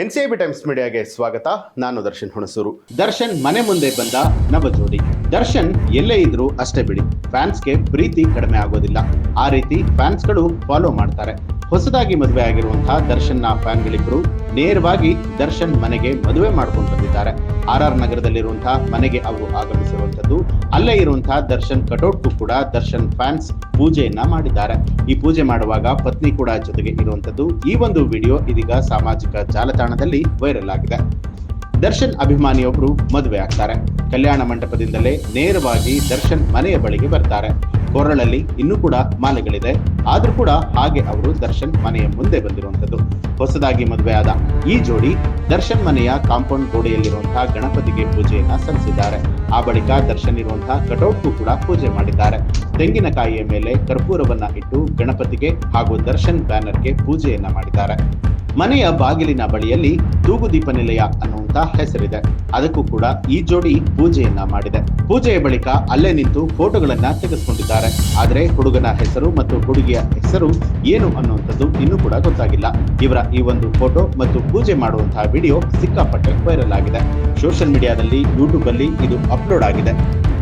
NCIB times ಮೀಡಿಯಾಗೆ ಸ್ವಾಗತ. ನಾನು ದರ್ಶನ್ ಹುಣಸೂರು. ದರ್ಶನ್ ಮನೆ ಮುಂದೆ ಬಂದ ನವ ಜೋಡಿ. ದರ್ಶನ್ ಎಲ್ಲೇ ಇದ್ರೂ ಅಷ್ಟೇ ಬಿಡಿ, ಫ್ಯಾನ್ಸ್ಗೆ ಪ್ರೀತಿ ಕಡಿಮೆ ಆಗೋದಿಲ್ಲ. ಆ ರೀತಿ ಫ್ಯಾನ್ಸ್ಗಳು ಫಾಲೋ ಮಾಡ್ತಾರೆ. ಹೊಸದಾಗಿ ಮದುವೆ ಆಗಿರುವಂತಹ ದರ್ಶನ್ನ ಫ್ಯಾನ್ಗಳಿಬ್ರು ನೇರವಾಗಿ ದರ್ಶನ್ ಮನೆಗೆ ಮದುವೆ ಮಾಡ್ಕೊಂಡು ಬಂದಿದ್ದಾರೆ. RR ನಗರದಲ್ಲಿರುವಂತಹ ಮನೆಗೆ ಅವರು ಆಗಮಿಸಿರುವಂತದ್ದು. ಅಲ್ಲೇ ಇರುವಂತಹ ದರ್ಶನ್ ಕಟೌಟ್ಗೂ ಕೂಡ ದರ್ಶನ್ ಫ್ಯಾನ್ಸ್ ಪೂಜೆಯನ್ನ ಮಾಡಿದ್ದಾರೆ. ಈ ಪೂಜೆ ಮಾಡುವಾಗ ಪತ್ನಿ ಕೂಡ ಜೊತೆಗೆ ಇರುವಂತದ್ದು. ಈ ಒಂದು ವಿಡಿಯೋ ಇದೀಗ ಸಾಮಾಜಿಕ ಜಾಲತಾಣದಲ್ಲಿ ವೈರಲ್ ಆಗಿದೆ. ದರ್ಶನ್ ಅಭಿಮಾನಿಯೊಬ್ರು ಮದುವೆ ಆಗ್ತಾರೆ. ಕಲ್ಯಾಣ ಮಂಟಪದಿಂದಲೇ ನೇರವಾಗಿ ದರ್ಶನ್ ಮನೆಯ ಬಳಿಗೆ ಬರ್ತಾರೆ. ಕೊರಳಲ್ಲಿ ಇನ್ನೂ ಕೂಡ ಮಾಲೆಗಳಿದೆ, ಆದ್ರೂ ಕೂಡ ಹಾಗೆ ಅವರು ದರ್ಶನ್ ಮನೆಯ ಮುಂದೆ ಬಂದಿರುವಂತದ್ದು. ಹೊಸದಾಗಿ ಮದುವೆ ಆದ ಈ ಜೋಡಿ ದರ್ಶನ್ ಮನೆಯ ಕಾಂಪೌಂಡ್ ಗೋಡೆಯಲ್ಲಿರುವಂತಹ ಗಣಪತಿಗೆ ಪೂಜೆಯನ್ನ ಸಲ್ಲಿಸಿದ್ದಾರೆ. ಆ ಬಳಿಕ ದರ್ಶನ್ ಇರುವಂತಹ ಕಟೌಟ್ಗೂ ಕೂಡ ಪೂಜೆ ಮಾಡಿದ್ದಾರೆ. ತೆಂಗಿನಕಾಯಿಯ ಮೇಲೆ ಕರ್ಪೂರವನ್ನ ಇಟ್ಟು ಗಣಪತಿಗೆ ಹಾಗೂ ದರ್ಶನ್ ಬ್ಯಾನರ್ಗೆ ಪೂಜೆಯನ್ನ ಮಾಡಿದ್ದಾರೆ. ಮನೆಯ ಬಾಗಿಲಿನ ಬಳಿಯಲ್ಲಿ ತೂಗುದೀಪ ನಿಲಯ ಅನ್ನುವಂತ ಹೆಸರಿದೆ. ಅದಕ್ಕೂ ಕೂಡ ಈ ಜೋಡಿ ಪೂಜೆಯನ್ನ ಮಾಡಿದೆ. ಪೂಜೆಯ ಬಳಿಕ ಅಲ್ಲೇ ನಿಂತು ಫೋಟೋಗಳನ್ನ ತೆಗೆದುಕೊಂಡಿದ್ದಾರೆ. ಆದ್ರೆ ಹುಡುಗನ ಹೆಸರು ಮತ್ತು ಹುಡುಗಿಯ ಹೆಸರು ಏನು ಅನ್ನುವಂಥದ್ದು ಇನ್ನೂ ಕೂಡ ಗೊತ್ತಾಗಿಲ್ಲ. ಇವರ ಈ ಒಂದು ಫೋಟೋ ಮತ್ತು ಪೂಜೆ ಮಾಡುವಂತಹ ವಿಡಿಯೋ ಸಿಕ್ಕಾಪಟ್ಟೆ ವೈರಲ್ ಆಗಿದೆ. ಸೋಷಿಯಲ್ ಮೀಡಿಯಾದಲ್ಲಿ, ಯೂಟ್ಯೂಬ್ ಅಲ್ಲಿ ಇದು ಅಪ್ಲೋಡ್ ಆಗಿದೆ.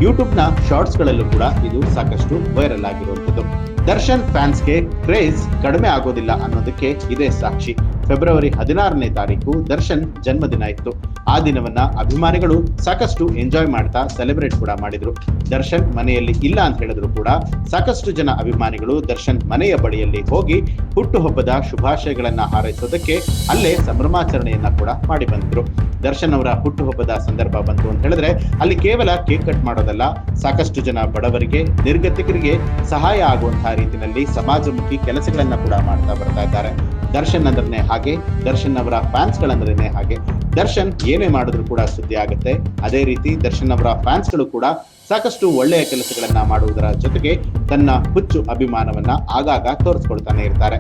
ಯೂಟ್ಯೂಬ್ನ ಶಾರ್ಟ್ಸ್ ಗಳಲ್ಲೂ ಕೂಡ ಇದು ಸಾಕಷ್ಟು ವೈರಲ್ ಆಗಿರುವಂಥದ್ದು. ದರ್ಶನ್ ಫ್ಯಾನ್ಸ್ಗೆ ಕ್ರೇಜ್ ಕಡಿಮೆ ಆಗೋದಿಲ್ಲ ಅನ್ನೋದಕ್ಕೆ ಇದೇ ಸಾಕ್ಷಿ. ಫೆಬ್ರವರಿ 16ನೇ ತಾರೀಕು ದರ್ಶನ್ ಜನ್ಮದಿನ ಇತ್ತು. ಆ ದಿನವನ್ನ ಅಭಿಮಾನಿಗಳು ಸಾಕಷ್ಟು ಎಂಜಾಯ್ ಮಾಡ್ತಾ ಸೆಲೆಬ್ರೇಟ್ ಕೂಡ ಮಾಡಿದ್ರು. ದರ್ಶನ್ ಮನೆಯಲ್ಲಿ ಇಲ್ಲ ಅಂತ ಹೇಳಿದ್ರು ಕೂಡ ಸಾಕಷ್ಟು ಜನ ಅಭಿಮಾನಿಗಳು ದರ್ಶನ್ ಮನೆಯ ಬಳಿಯಲ್ಲಿ ಹೋಗಿ ಹುಟ್ಟುಹಬ್ಬದ ಶುಭಾಶಯಗಳನ್ನ ಹಾರೈಸೋದಕ್ಕೆ ಅಲ್ಲೇ ಸಂಭ್ರಮಾಚರಣೆಯನ್ನ ಕೂಡ ಮಾಡಿ ಬಂದಿದ್ರು. ದರ್ಶನ್ ಅವರ ಹುಟ್ಟುಹಬ್ಬದ ಸಂದರ್ಭ ಬಂತು ಅಂತ ಹೇಳಿದ್ರೆ ಅಲ್ಲಿ ಕೇವಲ ಕೇಕ್ ಕಟ್ ಮಾಡೋದಲ್ಲ, ಸಾಕಷ್ಟು ಜನ ಬಡವರಿಗೆ, ನಿರ್ಗತಿಕರಿಗೆ ಸಹಾಯ ಆಗುವಂತಹ ರೀತಿಯಲ್ಲಿ ಸಮಾಜಮುಖಿ ಕೆಲಸಗಳನ್ನ ಕೂಡ ಮಾಡ್ತಾ ಬರ್ತಾ ಇದ್ದಾರೆ. ದರ್ಶನ್ ಅಂದ್ರೇ ಹಾಗೆ, ದರ್ಶನ್ ಅವರ ಫ್ಯಾನ್ಸ್ ಗಳಂದ್ರೇನೆ ಹಾಗೆ. ದರ್ಶನ್ ಏನೇ ಮಾಡಿದ್ರು ಕೂಡ ಸುದ್ದಿ ಆಗುತ್ತೆ. ಅದೇ ರೀತಿ ದರ್ಶನ್ ಅವರ ಫ್ಯಾನ್ಸ್ ಗಳು ಕೂಡ ಸಾಕಷ್ಟು ಒಳ್ಳೆಯ ಕೆಲಸಗಳನ್ನ ಮಾಡುವುದರ ಜೊತೆಗೆ ತನ್ನ ಹುಚ್ಚು ಅಭಿಮಾನವನ್ನ ಆಗಾಗ ತೋರಿಸ್ಕೊಳ್ತಾನೆ ಇರ್ತಾರೆ.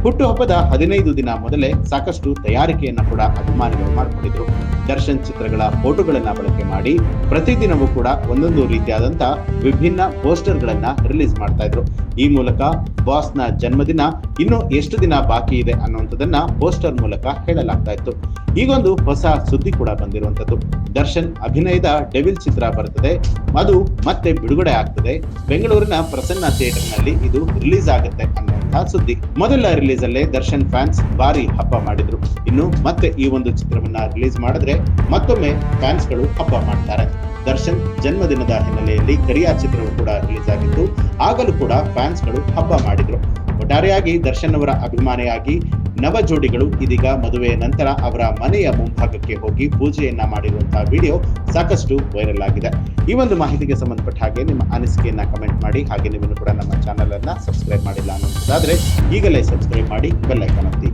ಹುಟ್ಟುಹಬ್ಬದ 15 ದಿನ ಮೊದಲೇ ಸಾಕಷ್ಟು ತಯಾರಿಕೆಯನ್ನ ಕೂಡ ಅಭಿಮಾನಿಗಳು ಮಾಡ್ಕೊಂಡಿದ್ರು. ದರ್ಶನ್ ಚಿತ್ರಗಳ ಫೋಟೋಗಳನ್ನ ಬಳಕೆ ಮಾಡಿ ಪ್ರತಿದಿನವೂ ಕೂಡ ಒಂದೊಂದು ರೀತಿಯಾದಂತ ವಿಭಿನ್ನ ಪೋಸ್ಟರ್ ಗಳನ್ನ ರಿಲೀಸ್ ಮಾಡ್ತಾ ಇದ್ರು. ಈ ಮೂಲಕ ಬಾಸ್ನ ಜನ್ಮದಿನ ಇನ್ನು ಎಷ್ಟು ದಿನ ಬಾಕಿ ಇದೆ ಅನ್ನುವಂಥದ್ದನ್ನ ಪೋಸ್ಟರ್ ಮೂಲಕ ಹೇಳಲಾಗ್ತಾ ಇತ್ತು. ಈಗೊಂದು ಹೊಸ ಸುದ್ದಿ ಕೂಡ ಬಂದಿರುವಂತದ್ದು. ದರ್ಶನ್ ಅಭಿನಯದ ಡೆವಿಲ್ ಚಿತ್ರ ಬರ್ತದೆ, ಅದು ಮತ್ತೆ ಬಿಡುಗಡೆ ಆಗ್ತದೆ. ಬೆಂಗಳೂರಿನ ಪ್ರಸನ್ನ ಥಿಯೇಟರ್ ನಲ್ಲಿ ಇದು ರಿಲೀಸ್ ಆಗುತ್ತೆ ಅನ್ನುವಂತಹ ಸುದ್ದಿ. ಮೊದಲ ರಿಲೀಸ್ ಅಲ್ಲೇ ದರ್ಶನ್ ಫ್ಯಾನ್ಸ್ ಭಾರಿ ಹಬ್ಬ ಮಾಡಿದ್ರು. ಇನ್ನು ಮತ್ತೆ ಈ ಒಂದು ಚಿತ್ರವನ್ನ ರಿಲೀಸ್ ಮಾಡಿದ್ರೆ ಮತ್ತೊಮ್ಮೆ ಫ್ಯಾನ್ಸ್ ಗಳು ಹಬ್ಬ ಮಾಡ್ತಾರೆ. ದರ್ಶನ್ ಜನ್ಮದಿನದ ಹಿನ್ನೆಲೆಯಲ್ಲಿ ಕರಿಯಾ ಚಿತ್ರವು ಕೂಡ ರಿಲೀಸ್ ಆಗಿತ್ತು. ಆಗಲೂ ಕೂಡ ಫ್ಯಾನ್ಸ್ ಗಳು ಹಬ್ಬ ಮಾಡಿದ್ರು. ಒಟ್ಟಾರೆಯಾಗಿ ದರ್ಶನ್ ಅವರ ಅಭಿಮಾನಿಯಾಗಿ ನವ ಜೋಡಿಗಳು ಇದೀಗ ಮದುವೆಯ ನಂತರ ಅವರ ಮನೆಯ ಮುಂಭಾಗಕ್ಕೆ ಹೋಗಿ ಪೂಜೆಯನ್ನ ಮಾಡಿರುವಂತಹ ವಿಡಿಯೋ ಸಾಕಷ್ಟು ವೈರಲ್ ಆಗಿದೆ. ಈ ಒಂದು ಮಾಹಿತಿಗೆ ಸಂಬಂಧಪಟ್ಟ ಹಾಗೆ ನಿಮ್ಮ ಅನಿಸಿಕೆಯನ್ನ ಕಮೆಂಟ್ ಮಾಡಿ. ಹಾಗೆ ನೀವು ಕೂಡ ನಮ್ಮ ಚಾನೆಲ್ ಅನ್ನ ಸಬ್ಸ್ಕ್ರೈಬ್ ಮಾಡಿಲ್ಲ ಅನ್ನೋದಾದ್ರೆ ಈಗಲೇ ಸಬ್ಸ್ಕ್ರೈಬ್ ಮಾಡಿ, ಬೆಲ್ ಐಕಾನ್ ಒತ್ತಿ.